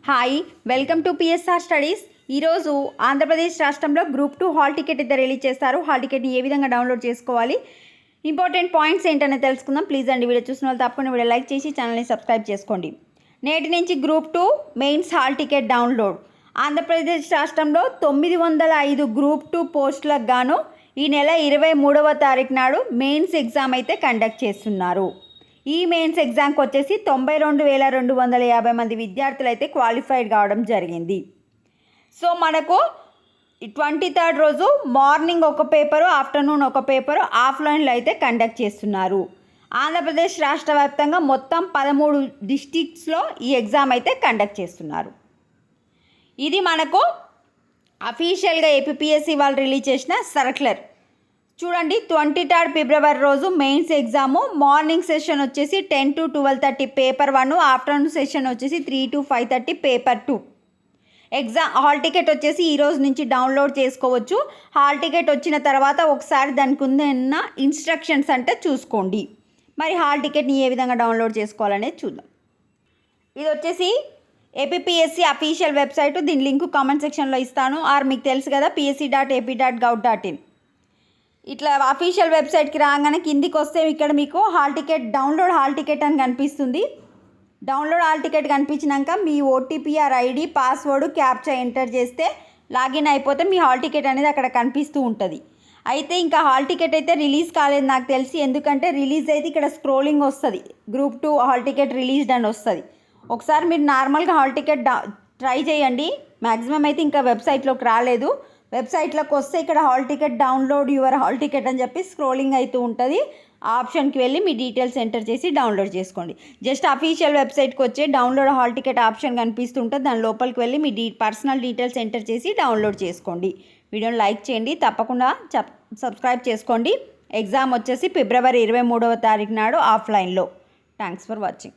Hi, welcome to PSR studies. ఈరోజు ఆంధ్రప్రదేశ్ రాష్ట్రంలో group 2 hall ticket అయితే రిలీజ్ చేస్తారు. హాల్ టికెట్ని ఏ విధంగా డౌన్లోడ్ చేసుకోవాలి, ఇంపార్టెంట్ పాయింట్స్ ఏంటనే తెలుసుకుందాం. ప్లీజ్ అండి, వీడియో చూసిన వాళ్ళు తప్పకుండా వీడియో లైక్ చేసి ఛానల్ని సబ్స్క్రైబ్ చేసుకోండి. నేటి నుంచి group 2 mains hall ticket download. Andhra Pradesh రాష్ట్రంలో 905 గ్రూప్ 2 పోస్టులకు గాను ఈ నెల 23వ తారీఖు నాడు మెయిన్స్ ఎగ్జామ్ అయితే కండక్ట్ చేస్తున్నారు. ఈ మెయిన్స్ ఎగ్జామ్కి వచ్చేసి 92,250 మంది విద్యార్థులు అయితే క్వాలిఫైడ్ కావడం జరిగింది. సో మనకు 23rd రోజు మార్నింగ్ ఒక పేపరు, ఆఫ్టర్నూన్ ఒక పేపరు ఆఫ్లైన్లో అయితే కండక్ట్ చేస్తున్నారు. ఆంధ్రప్రదేశ్ రాష్ట్ర వ్యాప్తంగా మొత్తం 13 డిస్ట్రిక్ట్స్లో ఈ ఎగ్జామ్ అయితే కండక్ట్ చేస్తున్నారు. ఇది మనకు అఫీషియల్గా ఏపీపీఎస్సీ వాళ్ళు రిలీజ్ చేసిన సర్క్యులర్. చూడండి, 23rd ఫిబ్రవరి రోజు మెయిన్స్ ఎగ్జాము. మార్నింగ్ సెషన్ వచ్చేసి 10 to 12:30 పేపర్ 1, ఆఫ్టర్నూన్ సెషన్ వచ్చేసి 3 to 5:30 పేపర్ 2. హాల్ టికెట్ వచ్చేసి ఈరోజు నుంచి డౌన్లోడ్ చేసుకోవచ్చు. హాల్ టికెట్ వచ్చిన తర్వాత ఒకసారి దానికి ఉన్న ఇన్స్ట్రక్షన్స్ అంటే చూసుకోండి. మరి హాల్ టికెట్ని ఏ విధంగా డౌన్లోడ్ చేసుకోవాలనేది చూద్దాం. ఇది వచ్చేసి ఏపీపీఎస్సీ అఫీషియల్ వెబ్సైట్. దీని లింక్ కామెంట్ సెక్షన్లో ఇస్తాను. ఆర్ మీకు తెలుసు కదా, psc.ap.gov.in. ఇట్లా అఫీషియల్ వెబ్సైట్కి రాగానే కిందికి వస్తే ఇక్కడ మీకు hall ticket download hall ticket అని కనిపిస్తుంది. డౌన్లోడ్ హాల్ టికెట్ కనిపించినాక మీ OTP or ID, password, captcha enter చేస్తే లాగిన్ అయిపోతే మీ హాల్ టికెట్ అనేది అక్కడ కనిపిస్తూ ఉంటుంది. అయితే ఇంకా హాల్ టికెట్ అయితే రిలీజ్ కాలేదు నాకు తెలిసి. ఎందుకంటే రిలీజ్ అయితే ఇక్కడ స్క్రోలింగ్ వస్తుంది, గ్రూప్ 2 హాల్ టికెట్ రిలీజ్డ్ అని వస్తుంది. ఒకసారి మీరు నార్మల్గా హాల్ టికెట్ ట్రై చేయండి. మ్యాక్సిమం అయితే ఇంకా వెబ్సైట్లోకి రాలేదు. వెబ్సైట్లోకి వస్తే ఇక్కడ hall ticket download your hall ticket అని చెప్పి స్క్రోలింగ్ అవుతూ ఉంటుంది. ఆ ఆప్షన్కి వెళ్ళి మీ డీటెయిల్స్ ఎంటర్ చేసి డౌన్లోడ్ చేసుకోండి. జస్ట్ అఫీషియల్ వెబ్సైట్కి వచ్చి డౌన్లోడ్ హాల్ టికెట్ ఆప్షన్ కనిపిస్తుంటుంది. దాని లోపలికి వెళ్ళి మీ పర్సనల్ డీటెయిల్స్ ఎంటర్ చేసి డౌన్లోడ్ చేసుకోండి. వీడియోని లైక్ చేయండి, తప్పకుండా సబ్స్క్రైబ్ చేసుకోండి. ఎగ్జామ్ వచ్చేసి ఫిబ్రవరి 23వ తారీఖు నాడు ఆఫ్లైన్లో. Thanks for watching.